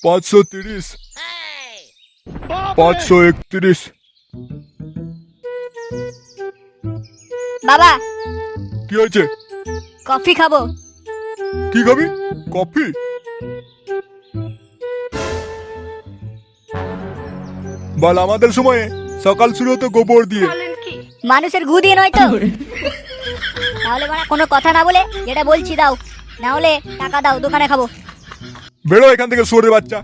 530, 531। বাবা কি হয়েছে? কফি খাবো। কি খাবি? কফি? বল, আমাদের সময়ে সকাল শুরু হতো গোবর দিয়ে। মানুষের গু দিয়ে নয় তো? তাহলে বাড়া কোনো কথা না বলে যেটা বলছি দাও, না হলে টাকা দাও, দোকানে খাবো। বেরো এখান থেকে শুয়োরের বাচ্চা।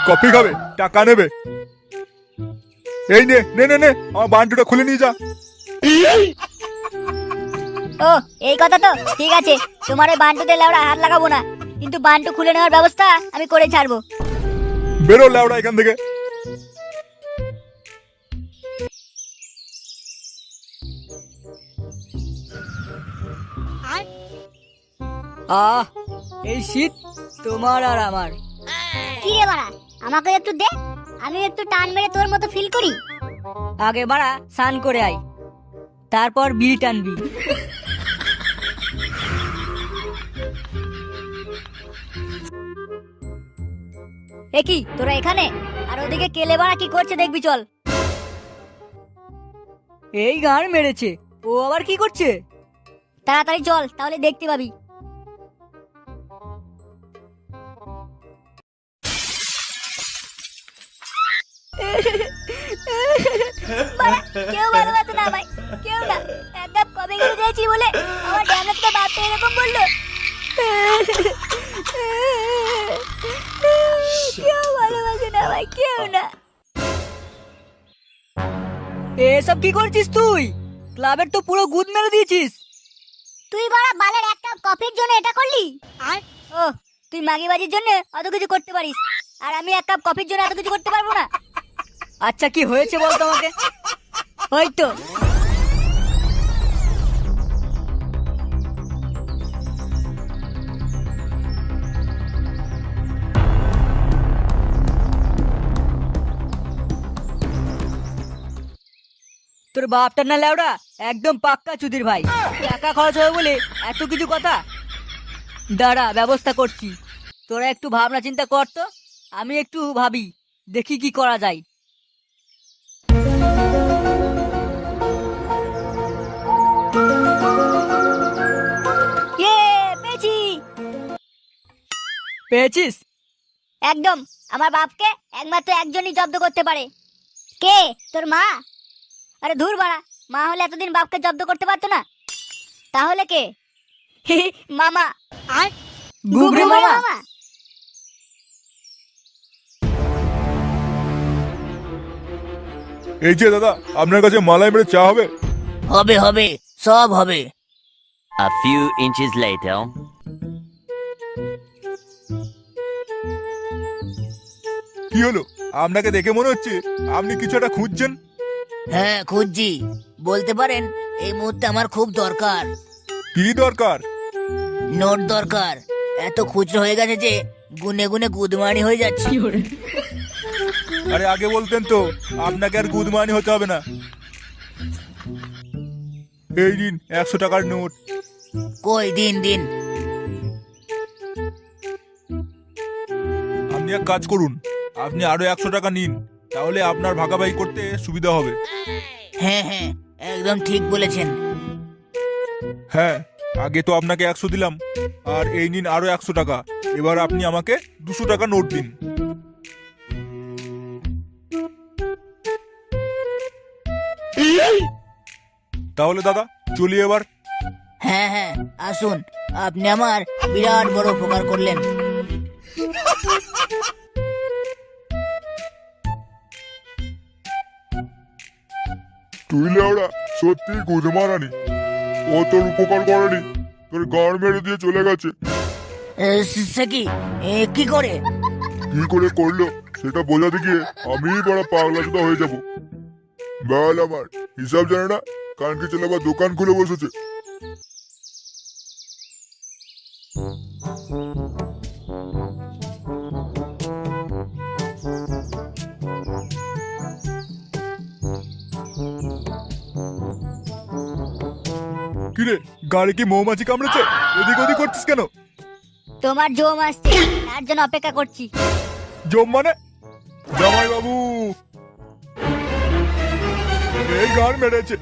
কফি খাবে, টাকা নেবে। এই নে নে নে নে, আমার বান্টুটা খুলে নিয়ে যা। ও এই কথা তো, ঠিক আছে। তোমার ওই বান্টুতে লেওড়া হাত লাগাবো না, কিন্তু বান্টু খুলে নেওয়ার ব্যবস্থা আমি করে ছাড়বো। বেরো লেওড়া এখান থেকে। আহ, এই শীত তোমার আর আমার। কি রে বাড়া, আমাকে একটু দে, আমি একটু টান মেরে তোর মতো ফিল করি। আগে বাড়া স্নান করে আই, তারপর বিড়ি টানবি। এ কি তোরা এখানে? আর ওদিকে কেলে বাড়া কি করছে দেখবি, চল। এই গান মেরেছে, ও আবার কি করছে? তাড়াতাড়ি চল, তাহলে দেখতে পাবি। বাড়া, কেউ ভালোবাসে না ভাই, কেউ না। এক কাপ কফি খেতে চেয়েছি বলে আমার ড্যামেজটা বাপটা এরকম বললো। কেউ ভালোবাসে না ভাই, কেউ না। এসব কি করছিস তুই? ক্লাবের তো পুরো গুদ মেরে দিয়েছিস। তুই বড় বালের এক কাপ কফির জন্য এটা করলি? ও, তুই মাগিবাজির জন্য অত কিছু করতে পারিস, আর আমি এক কাপ কফির জন্য এত কিছু করতে পারবো না? আচ্ছা কি হয়েছে বল তো আমাকে। ওই তো তোর বাপটা না লেওড়া একদম পাক্কা চুদির ভাই। টাকা খরচ হবে বলে এত কিছু কথা। দাঁড়া, ব্যবস্থা করছি। তোরা একটু ভাবনা চিন্তা কর তো, আমি একটু ভাবি, দেখি কি করা যায়। পেয়েছি। পেয়েছিস? একদম। আমার বাপকে একমাত্র একজনই জব্দ করতে পারে। কে? তোর মা? আরে ধুর বাড়া, মা হলে এতদিন বাপকে জব্দ করতে পারতো না। তাহলে কে? মামা। গুবরে মামা। এই যে দাদা, আপনার কাছে মালাই মেরে চা হবে? হবে হবে, সব হবে। A few inches later. কি হলো? আপনাকে দেখে মনে হচ্ছে আপনি কিছু একটা খুঁজছেন। হ্যাঁ খুঁজছি, বলতে পারেন। এই মুহূর্তে আমার খুব দরকার। কি দরকার? নোট দরকার। এত খুচরো হয়ে গেছে যে গুনে গুনে গুদমানি হয়ে যাচ্ছে। আরে আগে বলতেন তো, আপনাকে আর গুদমানি হতে হবে না। এই দিন 100 টাকার নোট। কই দিন দিন। আপনি এক কাজ করুন, আপনি আরো 100 টাকা নিন, তাহলে আপনার ভাগাভাগি করতে সুবিধা হবে। হ্যাঁ হ্যাঁ, একদম ঠিক বলেছেন। হ্যাঁ, আগে তো আপনাকে 100 দিলাম, আর এই নিন আরো 100 টাকা। এবার আপনি আমাকে 200 টাকা নোট দিন। তাহলে দাদা চলি এবার। হ্যাঁ হ্যাঁ, আসুন। আপনি আমার বিরাট বড় উপকার করলেন। তুই লেওড়া সত্যি গুদমারানি। ও তোর উপকার করেনি, তোর গাড় মেরে দিয়ে চলে গেছে। সে কি? কি করে? কি করে করলো সেটা বোঝাতে গিয়ে আমিই বড় পাগলা চোদা হয়ে যাব। বল, আমার হিসাব জানে না, কানকে চলে আবার দোকান খুলে বসেছে। কিরে, গাড়ি কি মৌমাছি কামড়েছে? এদিক ওদিক করছিস কেন? তোমার জম আসছে, তার জন্য অপেক্ষা করছি। জম মানে? জামাই বাবু, এই গান মেরেছে।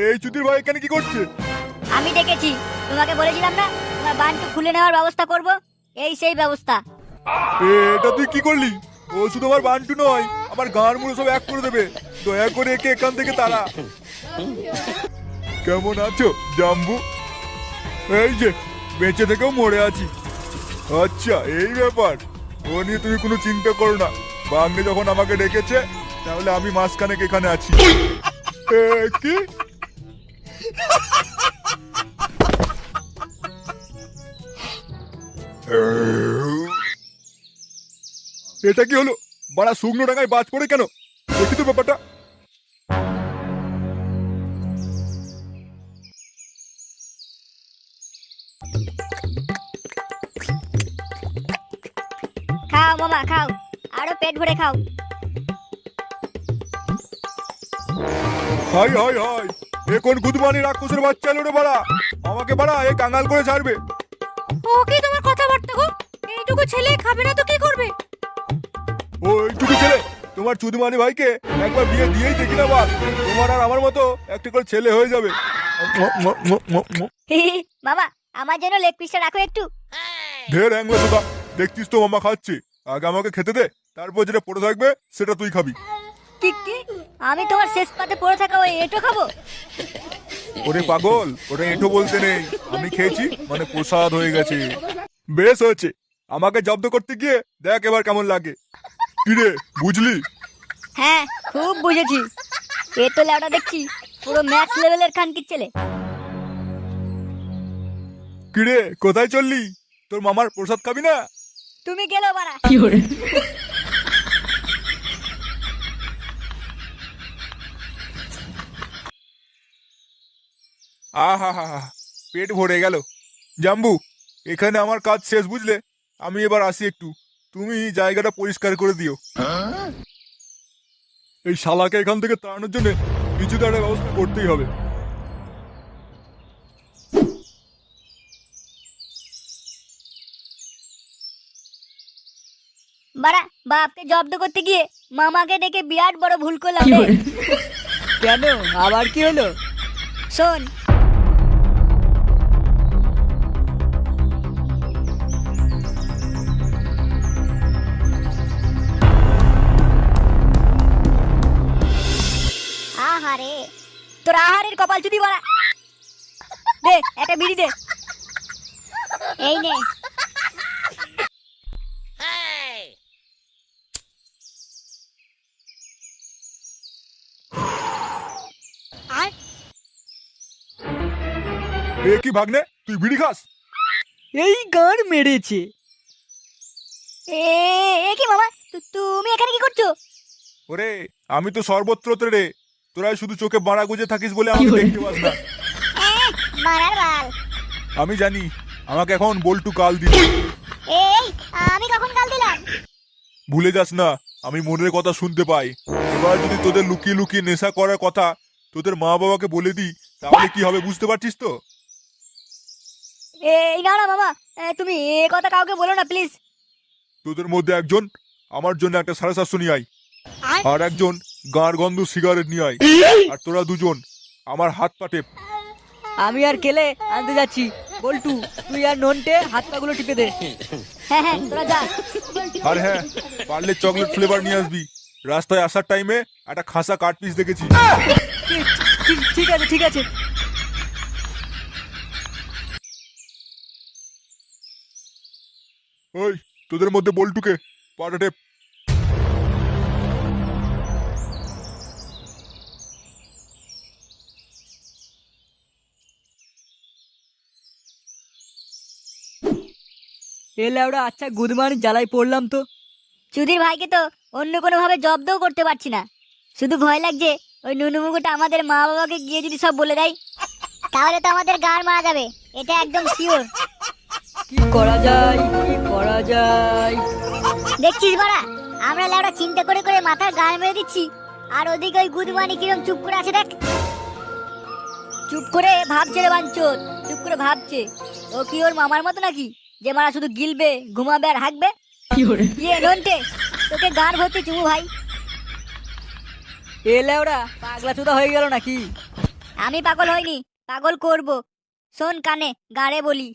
এই চুদির ভাই এখানে কি করছে? আমি ডেকেছি, তোমাকে বলেছিলাম না তোমার বান্টু খুলে নেওয়ার ব্যবস্থা করব, এই সেই ব্যবস্থা। এটা তুই কি করলি? ও শুধু আমার বান্টু নয়, আমার গান মুড়ো সব এক করে দেবে। দয়া করে একে এখান থেকে তাড়া। কেমন আছো জাম্বু? এই যে বেঁচে থেকেও মরে আছি। আচ্ছা এই ব্যাপার, ও নিয়ে তুমি কোনো চিন্তা করো না। বাংলে যখন আমাকে ডেকেছে তাহলে আমি মাঝখানেক এখানে আছি। কি? এটা কি হলো? বড়া শুকনো ডাঙায় বাজ পড়ে কেন? দেখি তো ব্যাপারটা। খাও মামা খাও, আরো পেট ভরে খাও। হাই হাই হাই, এ কোন গুদমানি রাক্ষসের বাচ্চা এলো রে বাড়া! আমাকে বাড়া এ কাঙাল করে ছাড়বে। ও কি তোমার কথাবার্তা গো? এইটুকু ছেলে খাবে না তো কি করবে? ও এইটুকু ছেলে? তোমার চুদমানি ভাইকে একবার বিয়ে দিয়েই দেখি না বাপ, তোমার আর আমার মতো একটা করে ছেলে হয়ে যাবে। মামা আমার জন্য লেগ পিসটা রাখো একটু। ঢের হ্যাংলা তোকা, দেখছিস তো মামা খাচ্ছে। আগে আমাকে খেতে দে, তারপর যেটা পড়ে থাকবে সেটা তুই খাবি। কি কি? আমি তোমার শেষ পাতে পড়ে থাকা ওই এটো খাবো? ওরে পাগল, ওটা এঁটো বলতে নেই, আমি খেয়েছি মানে প্রসাদ হয়ে গেছে। বেশ হয়েছে, আমাকে জব্দ করতে গিয়ে দেখ এবার কেমন লাগে। কিরে বুঝলি? হ্যাঁ খুব বুঝেছি। এ তো লেওটা দেখছি পুরো ম্যাথ লেভেলের খানকির ছেলে। কিরে কোথায় চললি? তোর মামার প্রসাদ খাবি না? তুমি গেলো বাড়া। আহা হা হা, পেট ভরে গেল। জাম্বু, এখানে আমার কাজ শেষ বুঝলে। আমি এবার আসি একটু, তুমি জায়গাটা পরিষ্কার করে দিও। এই শালাকে এখান থেকে তাড়ানোর জন্য কিছু তো একটা ব্যবস্থা করতেই হবে। বাড়া বাপকে জব্দ করতে গিয়ে মামাকে ডেকে বিরাট বড় ভুল করলাম রে। কেন, আবার কি হলো? শোন, আহারে তোর আহারের কপাল চুদি বাড়া। দে একটা বিড়ি দে। এই নে। আর এ কি ভাগ্নে, তুই বিড়ি খাস? এই গান মেরেছে। এ এ কি মামা, তুমি এখানে কি করছো? ওরে আমি তো সর্বত্রতে রে, তোরাই শুধু চোখে বাড়া গুজে থাকিস বলে আমাকে দেখতে পাস না। মারার বাল। আমি জানি আমাকে এখন বল্টু কাল দিবি। এই আমি কখন কাল দিলাম? ভুলে যাস না, আমি মনের কথা শুনতে পাই। এবার যদি তোদের লুকিয়ে লুকিয়ে নেশা করার কথা তোদের মা বাবাকে বলে দিই তাহলে কি হবে বুঝতে পারছিস তো? এই না না মামা, তুমি এ কথা কাউকে বলো না প্লিজ। তোদের মধ্যে একজন আমার জন্য একটা 7.5 নিয়ে আয়, আর একজন গাঁর গন্ধ সিগারেট নিয়ে আয়, আর তোরা দুজন আমার হাত পা টেপ। আমি আর কেলে আনতে যাচ্ছি। বল্টু তুই আর নন্টে হাত পাগুলো টিপে দে। হ্যাঁ হ্যাঁ তোরা যা। আর হ্যাঁ, পারলে চকলেট ফ্লেভার নিয়ে আসবি। রাস্তায় আসার টাইমে একটা খাসা কাট পিস দেখেছি। ঠিক আছে ঠিক আছে। ওই তোদের মধ্যে বল্টুকে পাটা টেপ। এ লেওড়া, আচ্ছা গুদমানি জ্বালাই পড়লাম তো। চুদির ভাইকে তো অন্য কোনো ভাবে জব্দও করতে পারছি না। শুধু ভয় লাগছে ওই নুনুমুকুটা আমাদের মা বাবাকে গিয়ে যদি সব বলে দেয় তাহলে তো আমাদের গান মারা যাবে, এটা একদম শিওর। কি করা যায়, কি করা যায়? দেখছিস বাড়া, আমরা লেওড়া চিন্তা করে করে মাথার গান মেরে দিচ্ছি, আর ওদিকে ওই গুদমানি কিরম চুপ করে আছে দেখ। চুপ করে ভাবছে রে বাঞ্চোত, চুপ করে ভাবছে। ও কি ওর মামার মতো নাকি যে মারা শুধু গিলবে ঘুমাবে আর হাঁকবে? ইয়ে নন্টে, তোকে গান ভর্তি চুমু ভাই। এ লেওড়া পাগলা চোদা হয়ে গেল নাকি? আমি পাগল হইনি, পাগল করব। শোন কানে গাড়ে বলি।